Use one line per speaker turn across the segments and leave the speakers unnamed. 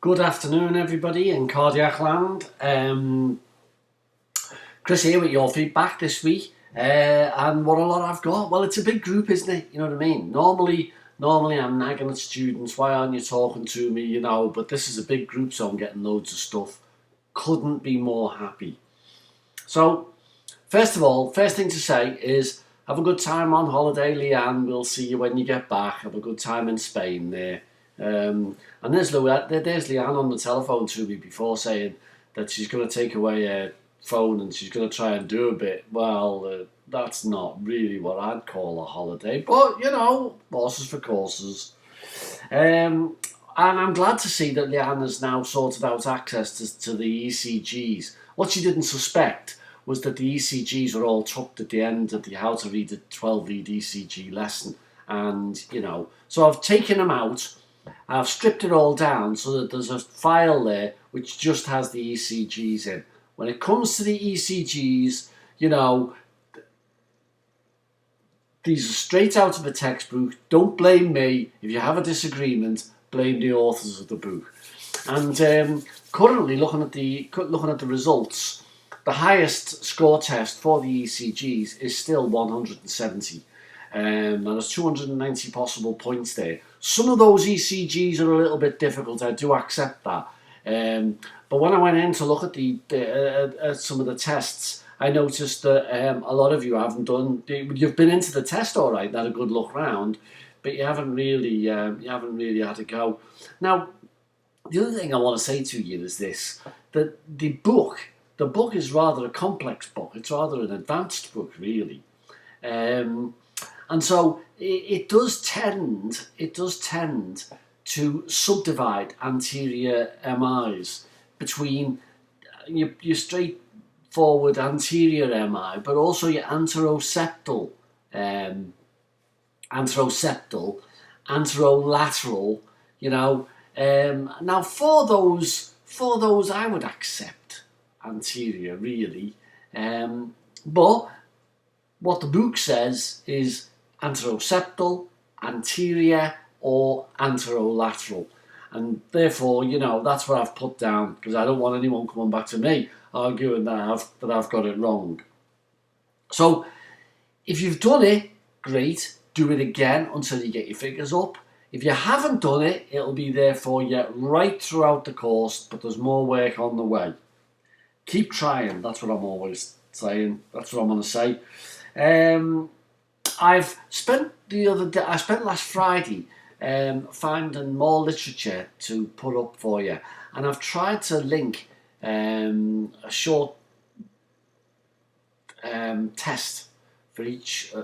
Good afternoon, everybody in Cardiac Land. Chris here with your feedback this week. And what a lot I've got. Well, it's a big group, isn't it? You know what I mean? Normally I'm nagging at students. Why aren't you talking to me? You know, but this is a big group, so I'm getting loads of stuff. Couldn't be more happy. So, first of all, first thing to say is have a good time on holiday, Leanne. We'll see you when you get back. Have a good time in Spain there. And there's Leanne on the telephone to me before saying that she's going to take away her phone and she's going to try and do a bit. Well, that's not really what I'd call a holiday, but you know, horses for courses. And I'm glad to see that Leanne has now sorted out access to the ECGs. What she didn't suspect was that the ECGs were all tucked at the end of the how to read a 12-read ECG lesson. And, you know, so I've taken them out. I've stripped it all down so that there's a file there which just has the ECGs in. When it comes to the ECGs, you know, these are straight out of a textbook. Don't blame me. If you have a disagreement, blame the authors of the book. And currently, looking at the results, the highest score test for the ECGs is still 170. And there's 290 possible points there. Some of those ECGs are a little bit difficult. I do accept that. But when I went in to look at some of the tests, I noticed that a lot of you haven't done. You've been into the test all right, had a good look round, but you haven't really had a go. Now, the other thing I want to say to you is this: that the book is rather a complex book. It's rather an advanced book, really. And so it does tend to subdivide anterior MIs between your straightforward anterior MI, but also your anteroseptal, anterolateral. You know, now for those I would accept anterior really, but what the book says is anteroseptal, anterior, or anterolateral. And therefore, you know, that's what I've put down because I don't want anyone coming back to me arguing that I've got it wrong. So, if you've done it, great, do it again until you get your figures up. If you haven't done it, it'll be there for you right throughout the course, but there's more work on the way. Keep trying, that's what I'm always saying, that's what I'm going to say. I spent last Friday finding more literature to put up for you, and I've tried to link a short test for each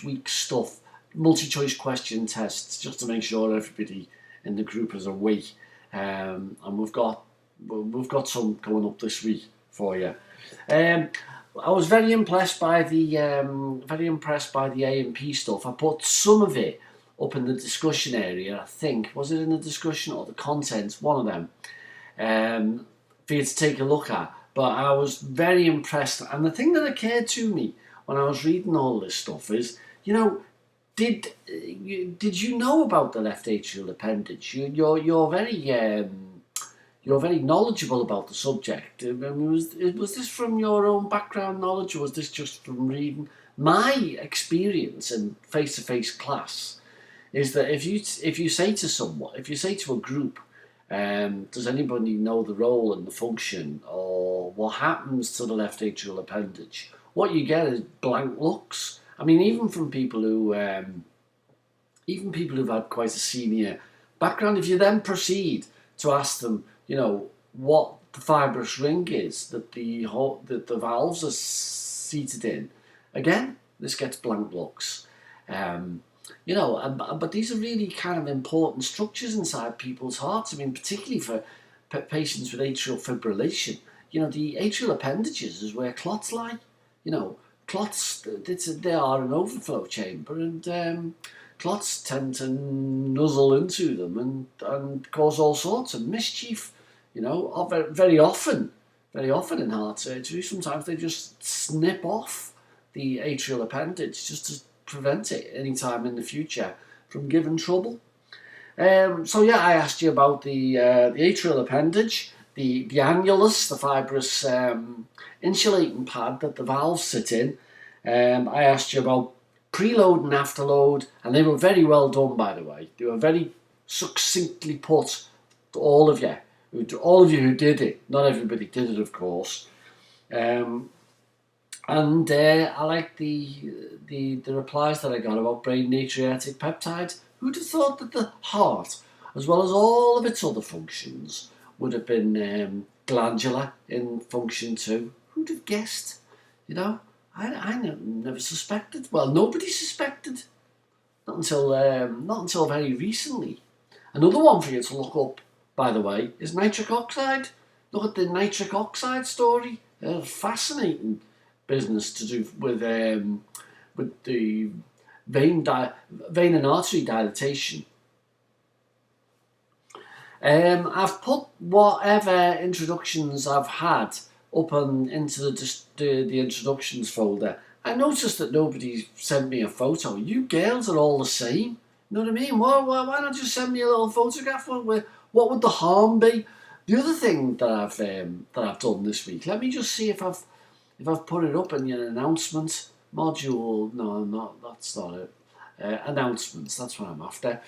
week's stuff, multi-choice question tests, just to make sure everybody in the group is awake. And we've got some coming up this week for you. I was very impressed by the A&P stuff. I put some of it up in the discussion area. I think was it in the discussion or the contents, one of them, for you to take a look at. But I was very impressed, and the thing that occurred to me when I was reading all this stuff is, you know, did you know about the left atrial appendage? You're very knowledgeable about the subject. I mean, was this from your own background knowledge, or was this just from reading? My experience in face-to-face class is that if you say to a group, does anybody know the role and the function, or what happens to the left atrial appendage? What you get is blank looks. I mean, even from people who've had quite a senior background, if you then proceed to ask them, you know, what the fibrous ring is that the valves are seated in, again, this gets blank looks. You know, but these are really kind of important structures inside people's hearts. I mean, particularly for patients with atrial fibrillation. You know, the atrial appendages is where clots lie. You know, clots, they are an overflow chamber, and clots tend to nuzzle into them and cause all sorts of mischief. You know, very often in heart surgery, sometimes they just snip off the atrial appendage just to prevent it any time in the future from giving trouble. So yeah, I asked you about the atrial appendage, the annulus, the fibrous insulating pad that the valves sit in. I asked you about preload and afterload, and they were very well done, by the way. They were very succinctly put to all of you, who did it. Not everybody did it, of course. And I like the replies that I got about brain natriuretic peptide. Who'd have thought that the heart, as well as all of its other functions, would have been glandular in function too? Who'd have guessed? You know, I never suspected. Well, nobody suspected. Not until very recently. Another one for you to look up, by the way, is nitric oxide. Look at the nitric oxide story. Fascinating business to do with the vein and artery dilatation. I've put whatever introductions I've had up into the introductions folder. I noticed that nobody sent me a photo. You girls are all the same. You know what I mean? Why not just send me a little photograph? What would the harm be? The other thing that I've done this week. Let me just see if I've put it up in your announcement module. No, that's not it. Announcements. That's what I'm after.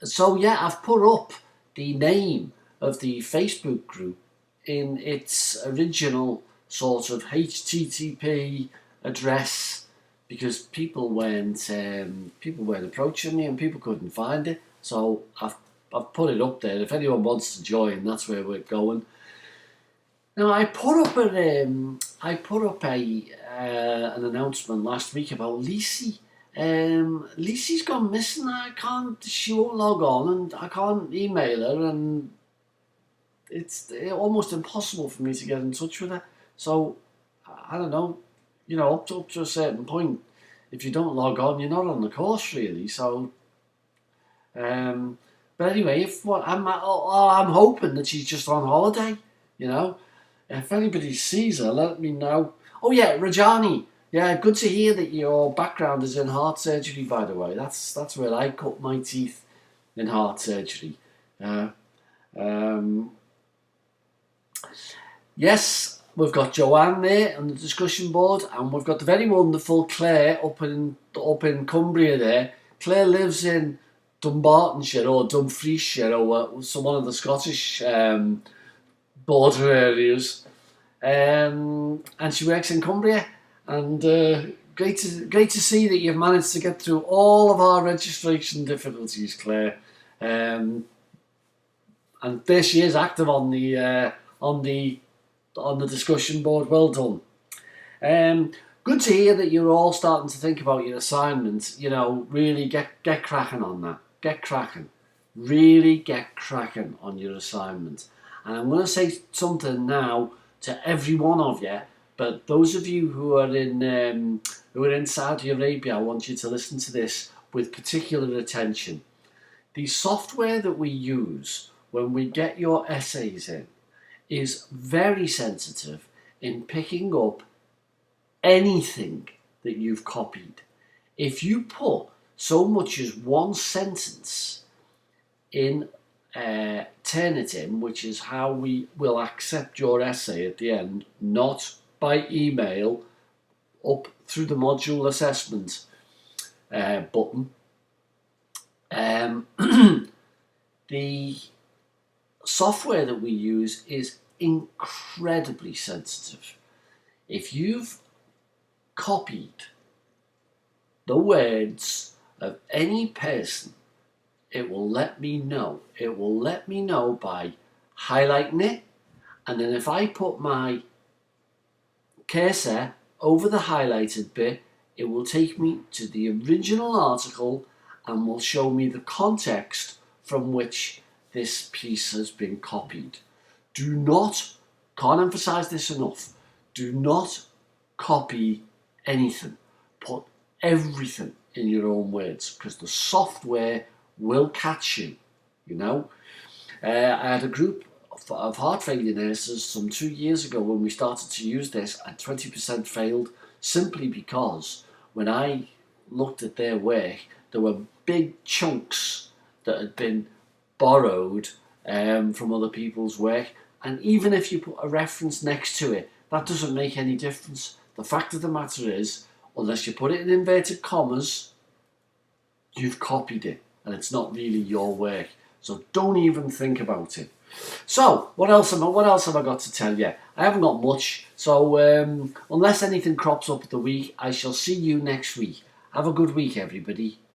So yeah, I've put up the name of the Facebook group in its original sort of HTTP address, because people weren't approaching me and people couldn't find it. So I've put it up there. If anyone wants to join, that's where we're going. Now I put up an announcement last week about Lisi. Lisi's gone missing. She won't log on, and I can't email her, and it's almost impossible for me to get in touch with her. So I don't know, up to a certain point, if you don't log on, you're not on the course really. So, but anyway, I'm hoping that she's just on holiday. If anybody sees her, let me know. Oh yeah, Rajani. Yeah, good to hear that your background is in heart surgery, by the way. That's where I cut my teeth, in heart surgery. Yes, we've got Joanne there on the discussion board, and we've got the very wonderful Claire up in Cumbria there. Claire lives in Dumbartonshire or Dumfriesshire or some one of the Scottish border areas, and she works in Cumbria. And great to see that you've managed to get through all of our registration difficulties, Claire. And there she is, active on the discussion board. Well done. Good to hear that you're all starting to think about your assignments. Really get cracking on that. Get cracking. Really get cracking on your assignment. And I'm going to say something now to every one of you. But those of you who are in Saudi Arabia, I want you to listen to this with particular attention. The software that we use when we get your essays in is very sensitive in picking up anything that you've copied. If you put so much as one sentence in Turnitin, which is how we will accept your essay at the end, not by email, up through the module assessment button. The software that we use is incredibly sensitive. If you've copied the words of any person, it will let me know. It will let me know by highlighting it, and then if I put my cursor over the highlighted bit, it will take me to the original article and will show me the context from which this piece has been copied. Can't emphasize this enough, do not copy anything. Put everything in your own words, because the software will catch you. I had a group of heart failure nurses some 2 years ago when we started to use this, and 20% failed simply because when I looked at their work, there were big chunks that had been borrowed from other people's work. And even if you put a reference next to it, that doesn't make any difference. The fact of the matter is, unless you put it in inverted commas, you've copied it and it's not really your work. So don't even think about it. So what else have I got to tell you? I haven't got much. So unless anything crops up the week, I shall see you next week. Have a good week, everybody.